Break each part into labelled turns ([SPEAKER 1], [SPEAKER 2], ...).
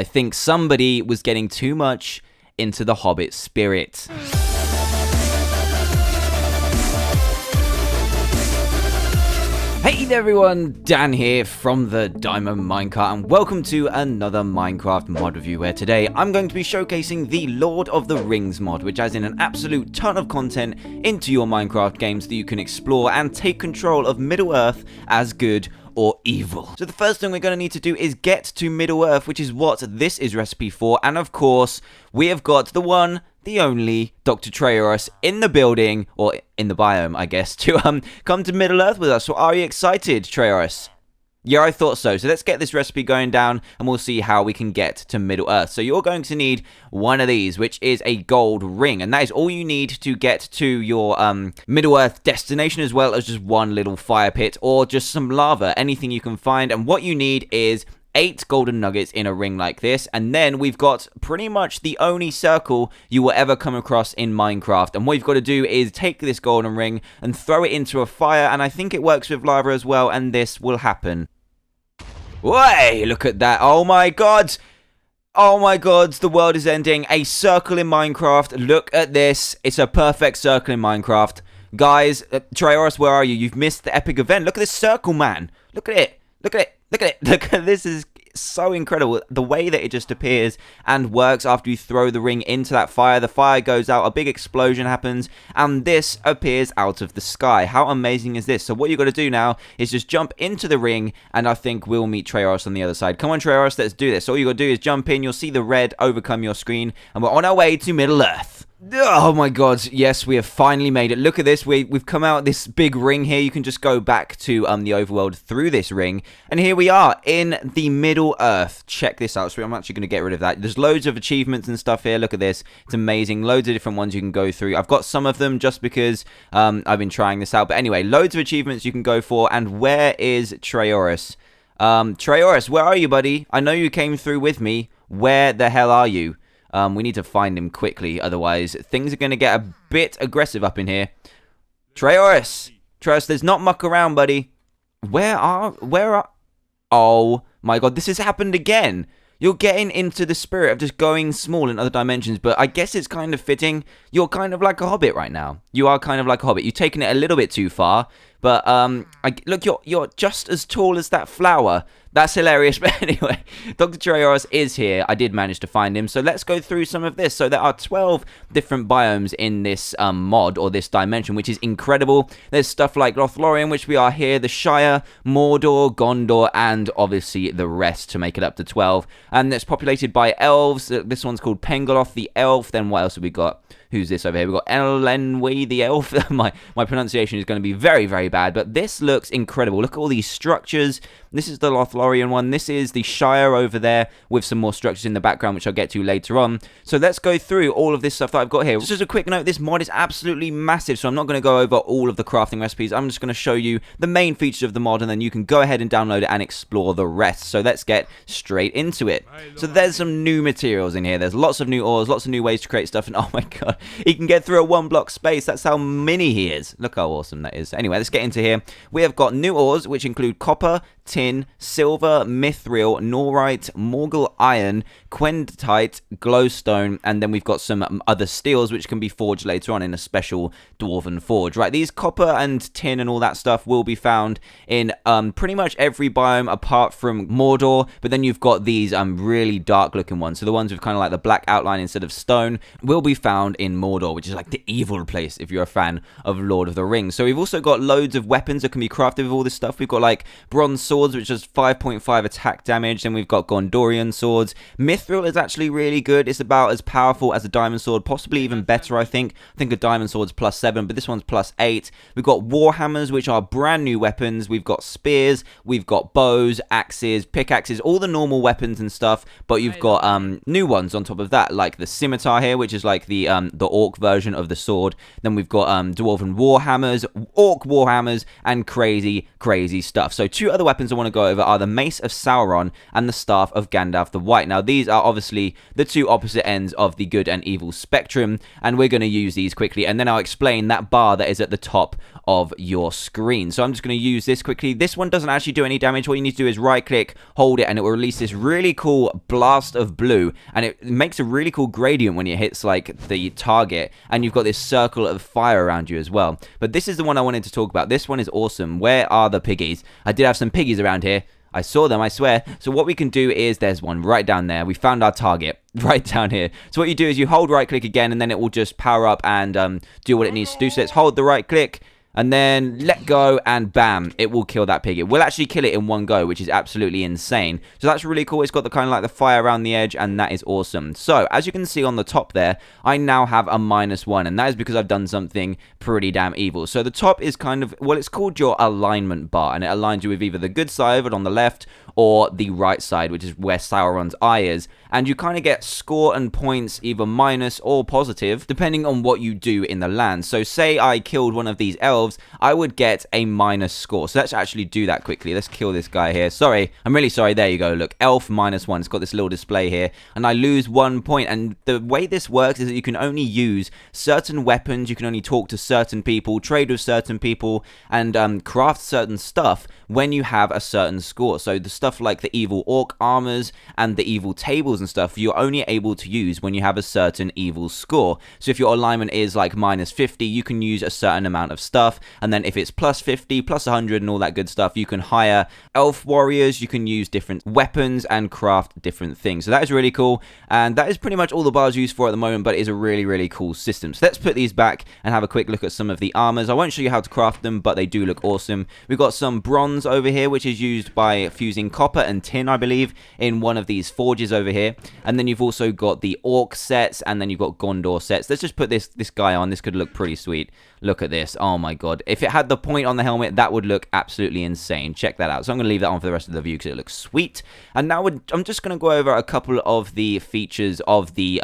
[SPEAKER 1] I think somebody was getting too much into the Hobbit spirit. Hey there everyone, Dan here from the Diamond Minecart, and welcome to another Minecraft mod review, where today I'm going to be showcasing the Lord of the Rings mod, which adds in an absolute ton of content into your Minecraft games that you can explore and take control of Middle-earth as good or evil. So the first thing we're going to need to do is get to Middle-earth, which is what this is recipe for, and of course, we have got the one, the only Dr. Trayaurus in the building, or in the biome, I guess, to come to Middle-earth with us. So are you excited, Trayaurus? Yeah, I thought so. So let's get this recipe going down, and we'll see how we can get to Middle-earth. So you're going to need one of these, which is a gold ring, and that is all you need to get to your Middle-earth destination, as well as just one little fire pit, or just some lava, anything you can find. And what you need is 8 golden nuggets in a ring like this, and then we've got pretty much the only circle you will ever come across in Minecraft. And what you've got to do is take this golden ring and throw it into a fire, and I think it works with lava as well, and this will happen. Way, look at that. Oh my god. Oh my god, the world is ending. A circle in Minecraft. Look at this. It's a perfect circle in Minecraft. Guys, Trayaurus, where are you? You've missed the epic event. Look at this circle, man. Look at it. Look at it. Look at it. Look at this. Is so incredible. The way that it just appears and works after you throw the ring into that fire. The fire goes out, a big explosion happens, and this appears out of the sky. How amazing is this? So what you've got to do now is just jump into the ring, and I think we'll meet Trayaurus on the other side. Come on, Trayaurus, let's do this. All you got to do is jump in. You'll see the red overcome your screen, and we're on our way to Middle-earth. Oh my god, yes, we have finally made it. Look at this, we've come out this big ring here. You can just go back to the overworld through this ring, and here we are in the Middle-earth. Check this out. So I'm actually going to get rid of that. There's loads of achievements and stuff here. Look at this, it's amazing. Loads of different ones you can go through. I've got some of them just because I've been trying this out, but anyway, loads of achievements you can go for. And where is Trayaurus? Trayaurus, where are you, buddy? I know you came through with me. Where the hell are you? We need to find him quickly, otherwise things are going to get a bit aggressive up in here. Trayaurus! Trayaurus, there's not muck around, buddy. Where are... Oh my god, this has happened again. You're getting into the spirit of just going small in other dimensions, but I guess it's kind of fitting. You're kind of like a hobbit right now. You are kind of like a hobbit. You've taken it a little bit too far, but look, you're just as tall as that flower. That's hilarious. But anyway, Dr. Trayaurus is here. I did manage to find him. So let's go through some of this. So there are 12 different biomes in this mod, or this dimension, which is incredible. There's stuff like Lothlorien, which we are here, the Shire, Mordor, Gondor, and obviously the rest to make it up to 12. And it's populated by elves. This one's called Pengaloth the elf. Then what else have we got? Who's this over here? We've got Elenwe the elf. my pronunciation is going to be very, very bad, but this looks incredible. Look at all these structures. This is the Lothlorien one. This is the Shire over there with some more structures in the background, which I'll get to later on. So let's go through all of this stuff that I've got here. Just as a quick note, this mod is absolutely massive, so I'm not going to go over all of the crafting recipes. I'm just going to show you the main features of the mod, and then you can go ahead and download it and explore the rest. So let's get straight into it. So there's some new materials in here. There's lots of new ores, lots of new ways to create stuff, and oh my god, he can get through a 1-block space. That's how mini he is. Look how awesome that is. Anyway, let's get into here. We have got new ores, which include copper, tin, silver, mithril, norite, morgul iron, quendtite, glowstone, and then we've got some other steels which can be forged later on in a special dwarven forge. Right, these copper and tin and all that stuff will be found in pretty much every biome apart from Mordor, but then you've got these really dark looking ones. So the ones with kind of like the black outline instead of stone will be found in Mordor, which is like the evil place if you're a fan of Lord of the Rings. So we've also got loads of weapons that can be crafted with all this stuff. We've got like bronze swords, which is 5.5 attack damage. Then we've got Gondorian swords. Mithril is actually really good. It's about as powerful as a diamond sword, possibly even better, I think. I think a diamond sword's +7, but this one's +8. We've got warhammers, which are brand new weapons. We've got spears, we've got bows, axes, pickaxes, all the normal weapons and stuff, but you've got new ones on top of that, like the scimitar here, which is like the orc version of the sword. Then we've got dwarven warhammers, orc warhammers, and crazy stuff. So 2 other weapons weapons I want to go over are the Mace of Sauron and the Staff of Gandalf the White. Now, these are obviously the two opposite ends of the good and evil spectrum, and we're going to use these quickly, and then I'll explain that bar that is at the top of your screen. So I'm just going to use this quickly. This one doesn't actually do any damage. What you need to do is right-click, hold it, and it will release this really cool blast of blue, and it makes a really cool gradient when it hits, like, the target, and you've got this circle of fire around you as well. But this is the one I wanted to talk about. This one is awesome. Where are the piggies? I did have some piggies around here. I saw them, I swear. So what we can do is, there's one right down there. We found our target right down here. So what you do is you hold right click again, and then it will just power up and do what it needs to do. So let's hold the right click, and then let go, and bam, it will kill that pig. It will actually kill it in one go, which is absolutely insane. So that's really cool. It's got the kind of like the fire around the edge, and that is awesome. So as you can see on the top there, I now have a -1, and that is because I've done something pretty damn evil. So the top is kind of, well, it's called your alignment bar, and it aligns you with either the good side of it on the left or the right side, which is where Sauron's eye is. And you kind of get score and points, either minus or positive, depending on what you do in the land. So say I killed one of these elves, I would get a minus score. So let's actually do that quickly. Let's kill this guy here. Sorry, I'm really sorry. There you go. Look, elf -1. It's got this little display here, and I lose 1 point. And the way this works is that you can only use certain weapons, you can only talk to certain people, trade with certain people, and craft certain stuff when you have a certain score. So the stuff like the evil orc armors and the evil tables and stuff, you're only able to use when you have a certain evil score. So if your alignment is like -50, you can use a certain amount of stuff, and then if it's +50, +100 and all that good stuff, you can hire elf warriors, you can use different weapons and craft different things. So that is really cool, and that is pretty much all the bars used for at the moment, but it is a really, really cool system. So let's put these back and have a quick look at some of the armors. I won't show you how to craft them, but they do look awesome. We've got some bronze over here, which is used by fusing copper and tin, I believe, in one of these forges over here. And then you've also got the orc sets, and then you've got Gondor sets. Let's just put this guy on. This could look pretty sweet. Look at this. Oh my god. If it had the point on the helmet, that would look absolutely insane. Check that out. So I'm going to leave that on for the rest of the view because it looks sweet. And now I'm just going to go over a couple of the features of the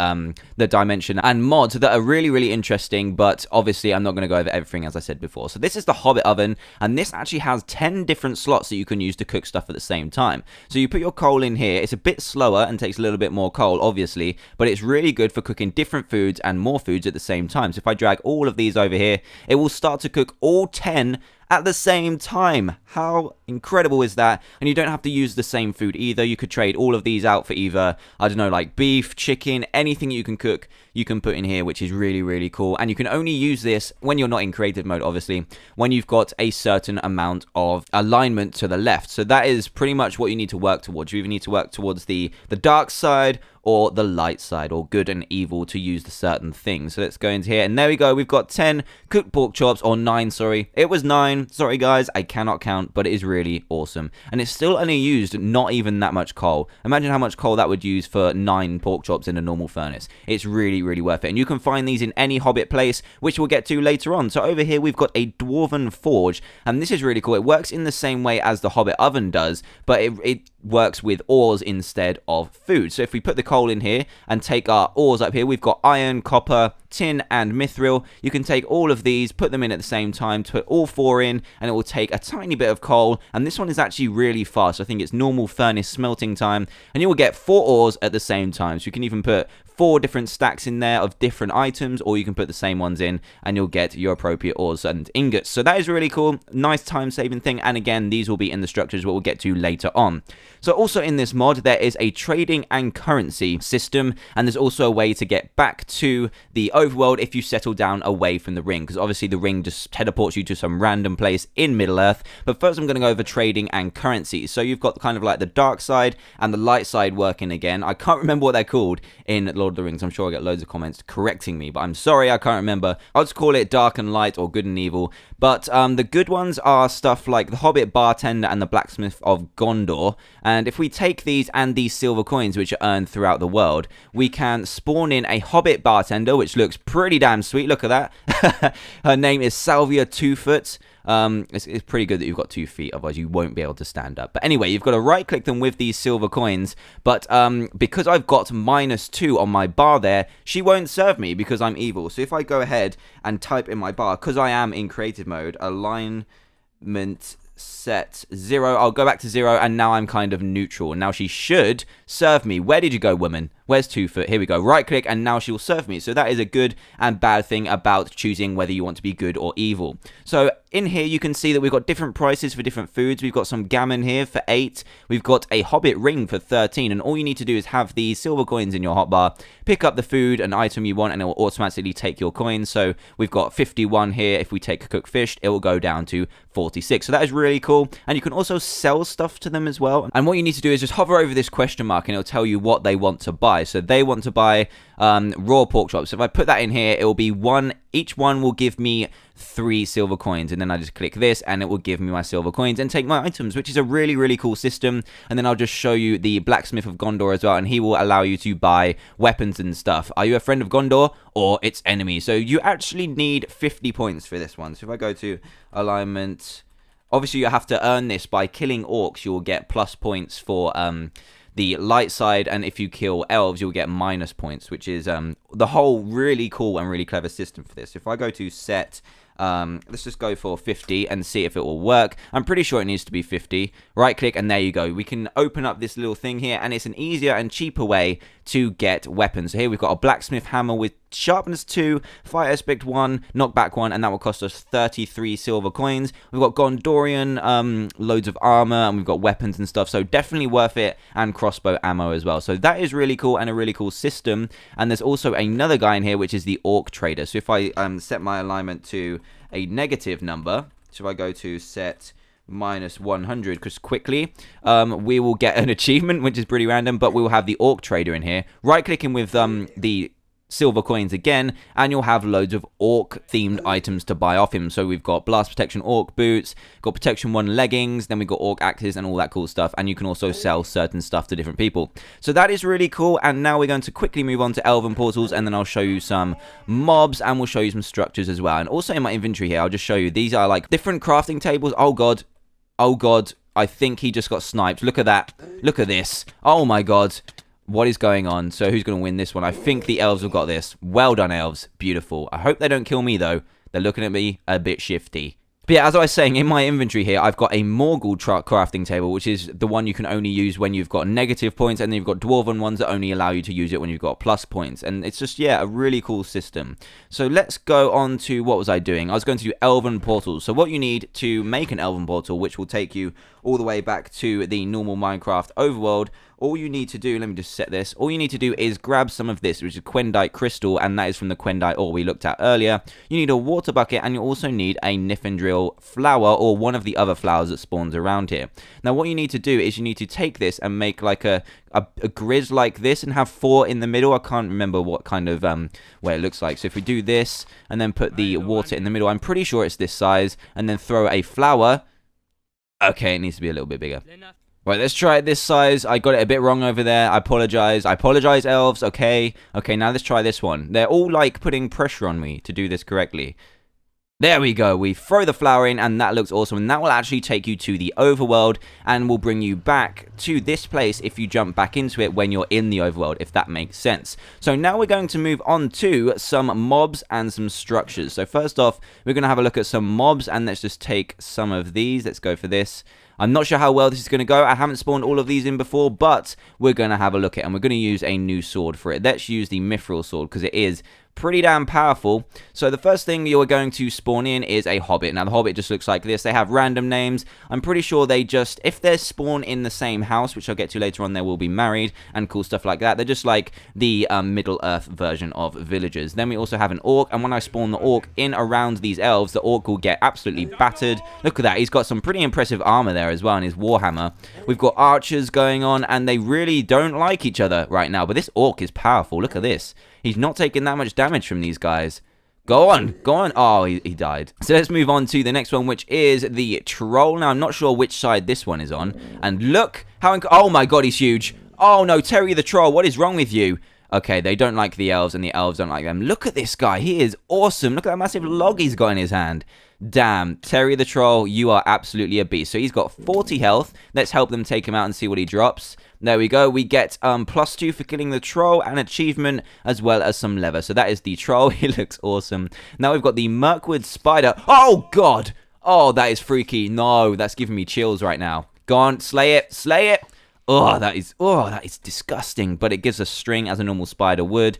[SPEAKER 1] dimension and mods that are really, really interesting, but obviously I'm not going to go over everything as I said before. So this is the Hobbit oven, and this actually has 10 different slots that you can use to cook stuff at the same time. So you put your coal in here. It's a bit slower and takes a little bit more coal, obviously, but it's really good for cooking different foods and more foods at the same time. So if I drag all of these over here, it will start to cook all 10 at the same time. How incredible is that? And you don't have to use the same food either. You could trade all of these out for either, I don't know, like beef, chicken, anything you can cook, you can put in here, which is really, really cool. And you can only use this when you're not in creative mode, obviously, when you've got a certain amount of alignment to the left. So that is pretty much what you need to work towards. You either need to work towards the dark side or the light side, or good and evil, to use the certain things. So let's go into here, and there we go. We've got 10 cooked pork chops, or 9, sorry. It was 9. Sorry, guys. I cannot count, but it is really awesome. And it's still only used not even that much coal. Imagine how much coal that would use for 9 pork chops in a normal furnace. It's really, really worth it. And you can find these in any Hobbit place, which we'll get to later on. So over here, we've got a Dwarven Forge, and this is really cool. It works in the same way as the Hobbit oven does, but it works with ores instead of food. So if we put the coal in here and take our ores up here, we've got iron, copper, tin, and mithril. You can take all of these, put them in at the same time, put all 4 in, and it will take a tiny bit of coal. And this one is actually really fast. I think it's normal furnace smelting time, and you will get 4 ores at the same time. So you can even put 4 different stacks in there of different items, or you can put the same ones in and you'll get your appropriate ores and ingots. So that is really cool. Nice time saving thing. And again, these will be in the structures, what we'll get to later on. So also in this mod, there is a trading and currency system, and there's also a way to get back to the overworld if you settle down away from the ring, because obviously the ring just teleports you to some random place in Middle-earth. But first I'm going to go over trading and currency. So you've got kind of like the dark side and the light side working again. I can't remember what they're called in Lord of the Rings. I'm sure I get loads of comments correcting me, but I'm sorry, I can't remember. I'll just call it dark and light, or good and evil. But the good ones are stuff like the Hobbit Bartender and the Blacksmith of Gondor. And if we take these and these silver coins, which are earned throughout the world, we can spawn in a Hobbit Bartender, which looks pretty damn sweet. Look at that. Her name is Salvia 2foot. It's pretty good that you've got 2 feet, otherwise you won't be able to stand up. But anyway, you've got to right click them with these silver coins, but because I've got -2 on my bar there, she won't serve me because I'm evil. So if I go ahead and type in my bar, because I am in creative mode, alignment set 0. I'll go back to 0, and now I'm kind of neutral. Now she should serve me. Where did you go, woman? Where's 2 foot? Here we go. Right click, and now she will serve me. So that is a good and bad thing about choosing whether you want to be good or evil. So in here, you can see that we've got different prices for different foods. We've got some gammon here for 8. We've got a hobbit ring for 13. And all you need to do is have these silver coins in your hotbar, pick up the food and item you want, and it will automatically take your coins. So we've got 51 here. If we take cooked fish, it will go down to 46. So that is really cool. And you can also sell stuff to them as well. And what you need to do is just hover over this question mark, and it'll tell you what they want to buy. So they want to buy raw pork chops. So if I put that in here, it will be 1. Each one will give me 3 silver coins, and then I just click this and it will give me my silver coins and take my items, which is a really, really cool system. And then I'll just show you the blacksmith of Gondor as well, and he will allow you to buy weapons and stuff. Are you a friend of Gondor or its enemy? So you actually need 50 points for this one. So if I go to alignment, obviously you have to earn this by killing orcs. You will get plus points for the light side, and if you kill elves, you'll get minus points, which is the whole really cool and really clever system for this. If I go to set, let's just go for 50 and see if it will work. I'm pretty sure it needs to be 50. Right click, and there you go. We can open up this little thing here, and it's an easier and cheaper way to get weapons. So here we've got a blacksmith hammer with sharpness 2, fire aspect 1, knockback 1, and that will cost us 33 silver coins. We've got Gondorian, loads of armor, and we've got weapons and stuff, so definitely worth it, and crossbow ammo as well. So that is really cool and a really cool system. And there's also another guy in here, which is the orc trader. So if I set my alignment to a negative number, so if I go to set minus 100, because quickly we will get an achievement, which is pretty random, but we will have the orc trader in here. Right clicking with the silver coins again, and you'll have loads of orc themed items to buy off him. So we've got blast protection orc boots, got protection 1 leggings, then we've got orc axes and all that cool stuff, and you can also sell certain stuff to different people. So that is really cool. And now we're going to quickly move on to elven portals, and then I'll show you some mobs, and we'll show you some structures as well. And also in my inventory here, I'll just show you, these are like different crafting tables. Oh god, I think he just got sniped. Look at that. Look at this. Oh my god. What is going on? So who's going to win this one? I think the elves have got this. Well done, elves. Beautiful. I hope they don't kill me, though. They're looking at me a bit shifty. But yeah, as I was saying, in my inventory here, I've got a Morgul crafting table, which is the one you can only use when you've got negative points, and then you've got Dwarven ones that only allow you to use it when you've got plus points. And it's just, yeah, a really cool system. So let's go on to, what was I doing? I was going to do Elven portals. So what you need to make an Elven portal, which will take you all the way back to the normal Minecraft overworld, all you need to do, let me just set this, all you need to do is grab some of this, which is Quendite crystal, and that is from the Quendite ore we looked at earlier. You need a water bucket, and you also need a Nifendril flower, or one of the other flowers that spawns around here. Now what you need to do is you need to take this and make like a grid like this, and have 4 in the middle. I can't remember what kind of way it looks like. So if we do this, and then put the water in the middle, I'm pretty sure it's this size, and then throw a flower. Okay, it needs to be a little bit bigger. Right, let's try it this size. I got it a bit wrong over there. I apologize. I apologize, elves. Okay. Okay, now let's try this one. They're all, like, putting pressure on me to do this correctly. There we go. We throw the flower in, and that looks awesome. And that will actually take you to the overworld, and will bring you back to this place if you jump back into it when you're in the overworld, if that makes sense. So now we're going to move on to some mobs and some structures. So first off, we're going to have a look at some mobs, and let's just take some of these. Let's go for this. I'm not sure how well this is going to go. I haven't spawned all of these in before, but we're going to have a look at it, and we're going to use a new sword for it. Let's use the Mithril sword, because it is pretty damn powerful. So the first thing you're going to spawn in is a hobbit. Now the hobbit just looks like this. They have random names. I'm pretty sure they just, if they spawn in the same house, which I'll get to later on, they will be married and cool stuff like that. They're just like the Middle Earth version of villagers. Then we also have an orc, and when I spawn the orc in around these elves, the orc will get absolutely battered. Look at that. He's got some pretty impressive armor there as well, and his warhammer. We've got archers going on, and they really don't like each other right now, but this orc is powerful. Look at this. He's not taking that much damage from these guys. Go on, go on. Oh, he died. So let's move on to the next one, which is the troll. Now, I'm not sure which side this one is on. And look how... Oh, my God, he's huge. Oh, no, Terry the troll. What is wrong with you? Okay, they don't like the elves, and the elves don't like them. Look at this guy. He is awesome. Look at that massive log he's got in his hand. Damn, Terry the troll, you are absolutely a beast. So he's got 40 health. Let's help them take him out and see what he drops. There we go. We get +2 for killing the troll, an achievement, as well as some leather. So that is the troll. He looks awesome. Now we've got the Mirkwood spider. Oh, God. Oh, that is freaky. No, that's giving me chills right now. Go on, slay it, slay it. Oh, that is disgusting. But it gives a string as a normal spider would.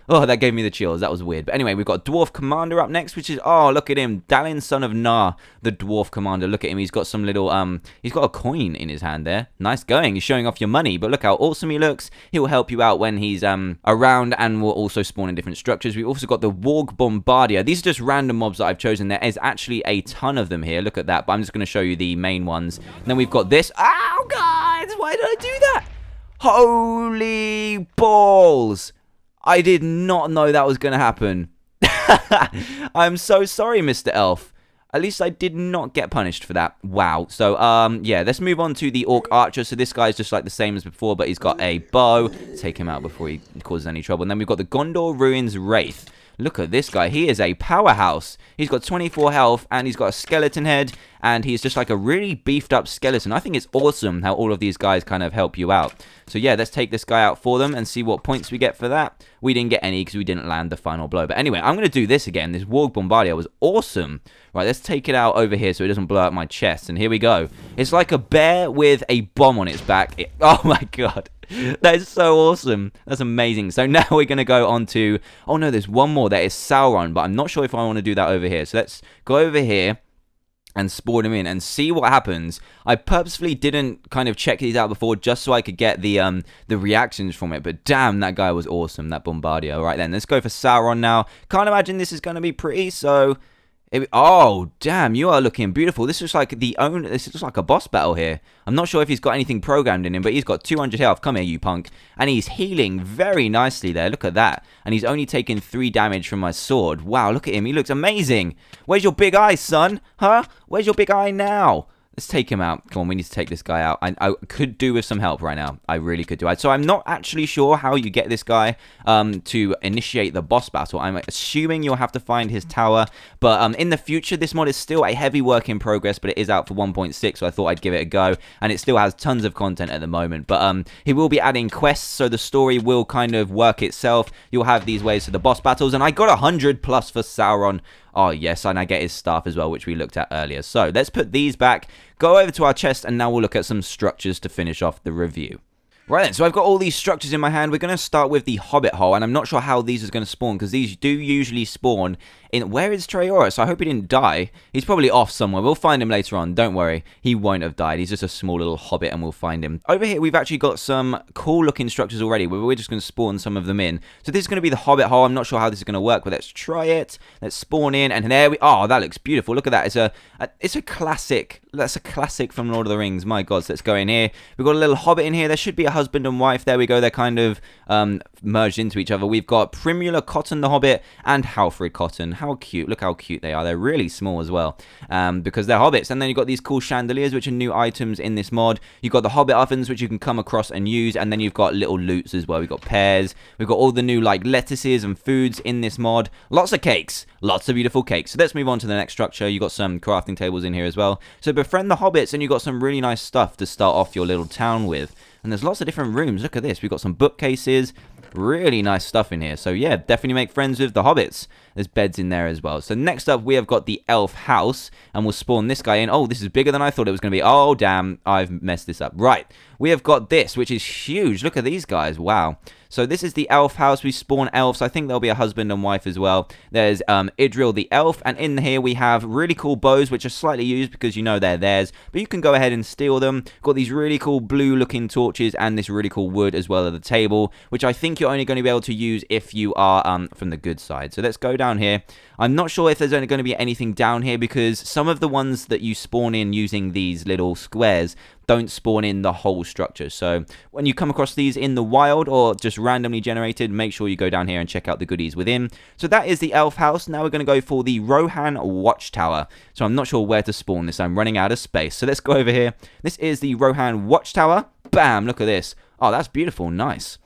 [SPEAKER 1] Oh, that gave me the chills. That was weird. But anyway, we've got Dwarf Commander up next, which is, oh, look at him. Dalin, son of Nar, the Dwarf Commander. Look at him. He's got some little, he's got a coin in his hand there. Nice going. He's showing off your money. But look how awesome he looks. He will help you out when he's, around and will also spawn in different structures. We've also got the Warg Bombardier. These are just random mobs that I've chosen. There is actually a ton of them here. Look at that. But I'm just going to show you the main ones. And then we've got this. Ow, guys. Why did I do that? Holy balls. I did not know that was going to happen. I'm so sorry, Mr. Elf. At least I did not get punished for that. Wow. So, yeah, let's move on to the Orc Archer. So this guy's just like the same as before, but he's got a bow. Take him out before he causes any trouble. And then we've got the Gondor Ruins Wraith. Look at this guy. He is a powerhouse. He's got 24 health, and he's got a skeleton head, and he's just like a really beefed up skeleton. I think it's awesome how all of these guys kind of help you out. So yeah, let's take this guy out for them and see what points we get for that. We didn't get any because we didn't land the final blow. But anyway, I'm going to do this again. This Warg Bombardier was awesome. Right, let's take it out over here so it doesn't blow out my chest. And here we go. It's like a bear with a bomb on its back. Oh my god. That is so awesome. That's amazing. So now we're going to go on to... Oh no, there's one more. That is Sauron, but I'm not sure if I want to do that over here. So let's go over here and spawn him in and see what happens. I purposefully didn't kind of check these out before just so I could get the reactions from it. But damn, that guy was awesome, that Bombardier. All right then, let's go for Sauron now. Can't imagine this is going to be pretty, so... Oh, damn, you are looking beautiful. This is like this is like a boss battle here. I'm not sure if he's got anything programmed in him, but he's got 200 health. Come here, you punk. And he's healing very nicely there. Look at that. And he's only taken 3 damage from my sword. Wow, look at him. He looks amazing. Where's your big eye, son? Huh? Where's your big eye now? Let's take him out. Come on, we need to take this guy out. I could do with some help right now. I really could do. So I'm not actually sure how you get this guy to initiate the boss battle. I'm assuming you'll have to find his tower. But in the future, this mod is still a heavy work in progress, but it is out for 1.6, so I thought I'd give it a go. And it still has tons of content at the moment. But he will be adding quests, so the story will kind of work itself. You'll have these ways for the boss battles. And I got 100 plus for Sauron. Oh, yes, and I get his staff as well, which we looked at earlier. So let's put these back, go over to our chest, and now we'll look at some structures to finish off the review. Right then, so I've got all these structures in my hand. We're going to start with the Hobbit hole, and I'm not sure how these are going to spawn, because these do usually spawn in... Where is Trayaurus? I hope he didn't die. He's probably off somewhere. We'll find him later on. Don't worry. He won't have died. He's just a small little hobbit, and we'll find him. Over here, we've actually got some cool-looking structures already, where we're just going to spawn some of them in. So this is going to be the Hobbit hole. I'm not sure how this is going to work, but let's try it. Let's spawn in, and there we... Oh, that looks beautiful. Look at that. It's a classic. That's a classic from Lord of the Rings. My God, so let's go in here. We've got a little hobbit in here. There should be a husband and wife. There we go. They're kind of merged into each other. We've got Primula Cotton the Hobbit and Halfred Cotton. How cute. Look how cute they are. They're really small as well because they're hobbits. And then you've got these cool chandeliers, which are new items in this mod. You've got the hobbit ovens, which you can come across and use. And then you've got little loots as well. We've got pears. We've got all the new like lettuces and foods in this mod. Lots of cakes. Lots of beautiful cakes. So let's move on to the next structure. You've got some crafting tables in here as well. So befriend the hobbits and you've got some really nice stuff to start off your little town with. And there's lots of different rooms. Look at this. We've got some bookcases. Really nice stuff in here. So yeah, definitely make friends with the hobbits. There's beds in there as well. So next up, we have got the elf house. And we'll spawn this guy in. Oh, this is bigger than I thought it was going to be. Oh, damn. I've messed this up. Right. We have got this, which is huge. Look at these guys. Wow. So this is the elf house. We spawn elves. I think there'll be a husband and wife as well. There's Idril the elf. And in here we have really cool bows, which are slightly used because you know they're theirs. But you can go ahead and steal them. Got these really cool blue looking torches and this really cool wood as well at the table, which I think you're only going to be able to use if you are from the good side. So let's go down here. I'm not sure if there's only going to be anything down here because some of the ones that you spawn in using these little squares don't spawn in the whole structure. So when you come across these in the wild or just randomly generated, make sure you go down here and check out the goodies within. So that is the elf house. Now we're going to go for the Rohan Watchtower. So I'm not sure where to spawn this. I'm running out of space. So let's go over here. This is the Rohan Watchtower. Bam! Look at this. Oh, that's beautiful. Nice.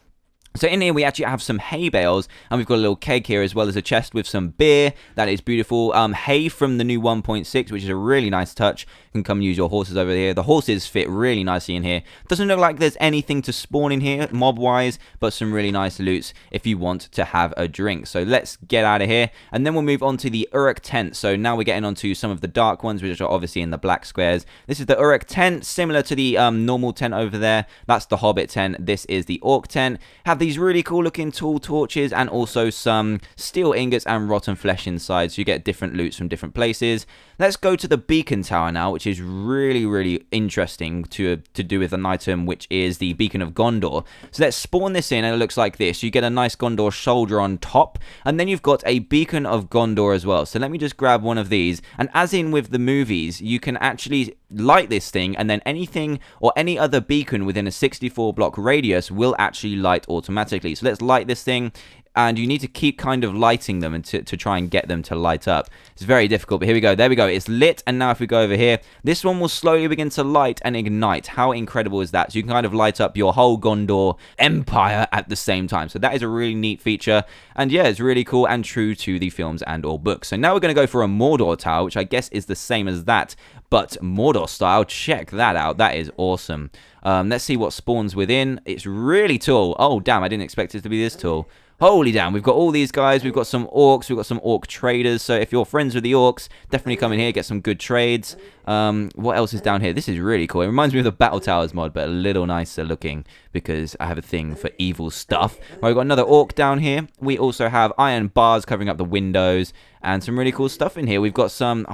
[SPEAKER 1] So in here we actually have some hay bales, and we've got a little keg here as well as a chest with some beer. That is beautiful. Hay from the new 1.6, which is a really nice touch. You can come use your horses over here. The horses fit really nicely in here. Doesn't look like there's anything to spawn in here mob-wise, but some really nice loots if you want to have a drink. So let's get out of here, and then we'll move on to the Uruk tent. So now we're getting onto some of the dark ones, which are obviously in the black squares. This is the Uruk tent, similar to the normal tent over there. That's the Hobbit tent. This is the Orc tent. Have these really cool looking tall torches and also some steel ingots and rotten flesh inside, so you get different loots from different places. Let's go to the beacon tower now, which is really interesting to do with an item, which is the beacon of Gondor. So let's spawn this in, and it looks like this. You get a nice Gondor soldier on top, and then you've got a beacon of Gondor as well. So let me just grab one of these, and as in with the movies, you can actually light this thing, and then anything or any other beacon within a 64 block radius will actually light automatically. So let's light this thing, and you need to keep kind of lighting them and to try and get them to light up. It's very difficult, but here we go. There we go. It's lit, and now if we go over here, this one will slowly begin to light and ignite. How incredible is that? So you can kind of light up your whole Gondor empire at the same time. So that is a really neat feature, and yeah, it's really cool and true to the films and or books. So now we're going to go for a Mordor tower, which I guess is the same as that, but Mordor style. Check that out. That is awesome. Let's see what spawns within. It's really tall. Oh, damn, I didn't expect it to be this tall. Holy damn, we've got all these guys. We've got some orcs. We've got some orc traders. So if you're friends with the orcs, definitely come in here, get some good trades. What else is down here? This is really cool. It reminds me of the Battle Towers mod, but a little nicer looking because I have a thing for evil stuff. Right, we've got another orc down here. We also have iron bars covering up the windows and some really cool stuff in here. We've got some,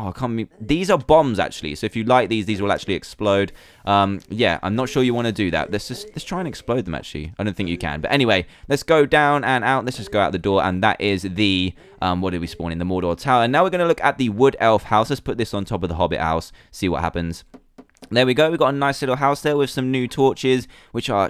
[SPEAKER 1] these are bombs actually. So if you light these will actually explode. Yeah, I'm not sure you want to do that. Let's try and explode them actually. I don't think you can. But anyway, let's go down and out. Let's just go out the door, and that is the, what did we spawn in? The Mordor Tower. And now we're going to look at the Wood Elf house. Let's put this on top of the Hobbit house, see what happens. There we go. We've got a nice little house there with some new torches, which are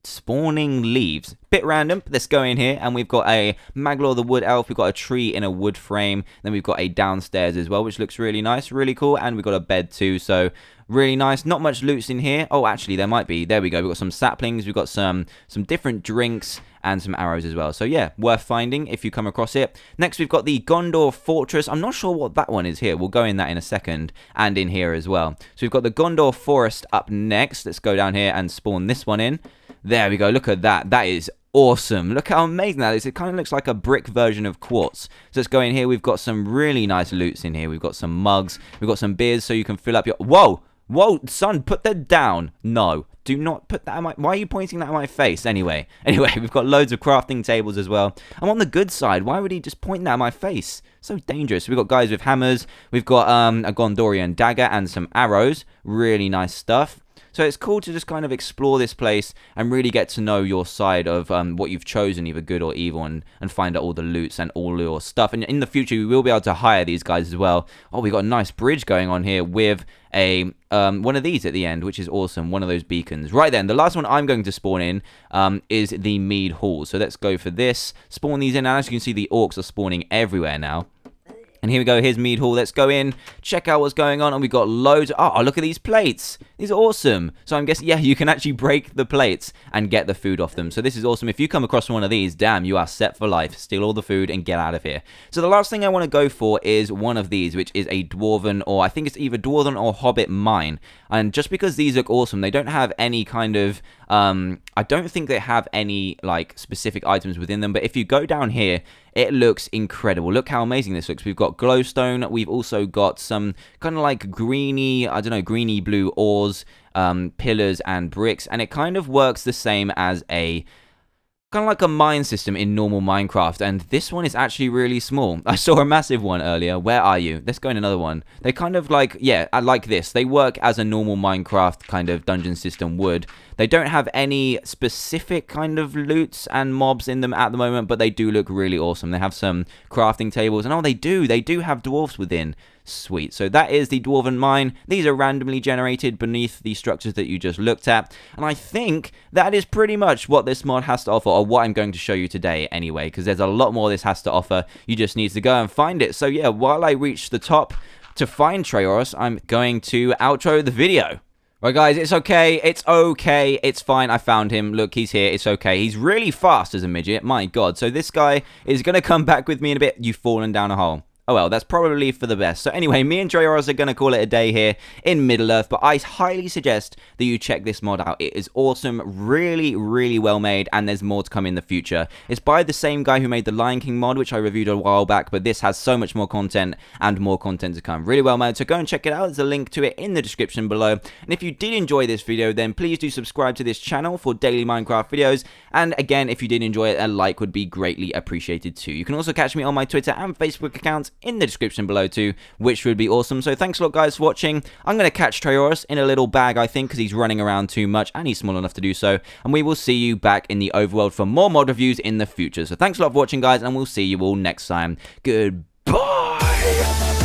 [SPEAKER 1] spawning leaves. Bit random. Let's go in here, and we've got a Maglor the Wood Elf. We've got a tree in a wood frame. Then we've got a downstairs as well, which looks really nice, really cool. And we've got a bed too, so really nice. Not much loots in here. Oh, actually, there might be. There we go. We've got some saplings. We've got some different drinks and some arrows as well. So yeah, worth finding if you come across it. Next, we've got the Gondor Fortress. I'm not sure what that one is here. We'll go in that in a second, and in here as well. So we've got the Gondor Forest up next. Let's go down here and spawn this one in. There we go. Look at that. That is awesome. Look how amazing that is. It kind of looks like a brick version of quartz. So let's go in here. We've got some really nice loots in here. We've got some mugs. We've got some beers so you can fill up your... Whoa! Whoa, son, put that down. No, do not put that in my... Why are you pointing that at my face? Anyway, we've got loads of crafting tables as well. I'm on the good side. Why would he just point that at my face? So dangerous. We've got guys with hammers. We've got a Gondorian dagger and some arrows. Really nice stuff. So it's cool to just kind of explore this place and really get to know your side of what you've chosen, either good or evil, and find out all the loots and all your stuff. And in the future, we will be able to hire these guys as well. Oh, we got a nice bridge going on here with a one of these at the end, which is awesome. One of those beacons. Right then, the last one I'm going to spawn in is the Mead Hall. So let's go for this. Spawn these in. And as you can see, the orcs are spawning everywhere now. And here we go, here's Mead Hall. Let's go in, check out what's going on, and we've got loads. Oh, look at these plates. These are awesome. So I'm guessing, yeah, you can actually break the plates and get the food off them. So this is awesome. If you come across one of these, damn, you are set for life. Steal all the food and get out of here. So the last thing I want to go for is one of these, which is a Dwarven, or I think it's either Dwarven or Hobbit mine. And just because these look awesome, they don't have any kind of... I don't think they have any, like, specific items within them. But if you go down here, it looks incredible. Look how amazing this looks. We've got glowstone. We've also got some kind of like greeny, I don't know, greeny blue ores, pillars and bricks. And it kind of works the same as a... kind of like a mine system in normal Minecraft, and this one is actually really small. I saw a massive one earlier. Where are you? Let's go in another one. They kind of like, yeah, I like this. They work as a normal Minecraft kind of dungeon system would. They don't have any specific kind of loots and mobs in them at the moment, but they do look really awesome. They have some crafting tables, and oh, they do have dwarfs within. Sweet. So that is the Dwarven Mine. These are randomly generated beneath the structures that you just looked at. And I think that is pretty much what this mod has to offer, or what I'm going to show you today anyway, because there's a lot more this has to offer. You just need to go and find it. So yeah, while I reach the top to find Trayaurus, I'm going to outro the video. Right, guys, it's okay. It's okay. It's fine. I found him. Look, he's here. It's okay. He's really fast as a midget. My God. So this guy is going to come back with me in a bit. You've fallen down a hole. Oh, well, that's probably for the best. So anyway, me and Trayaurus are going to call it a day here in Middle-earth, but I highly suggest that you check this mod out. It is awesome, really, really well made, and there's more to come in the future. It's by the same guy who made the Lion King mod, which I reviewed a while back, but this has so much more content and more content to come. Really well made, so go and check it out. There's a link to it in the description below. And if you did enjoy this video, then please do subscribe to this channel for daily Minecraft videos. And again, if you did enjoy it, a like would be greatly appreciated too. You can also catch me on my Twitter and Facebook accounts in the description below too, which would be awesome. So thanks a lot, guys, for watching. I'm going to catch Trayaurus in a little bag, I think, because he's running around too much and he's small enough to do so. And we will see you back in the overworld for more mod reviews in the future. So thanks a lot for watching, guys, and we'll see you all next time. Goodbye.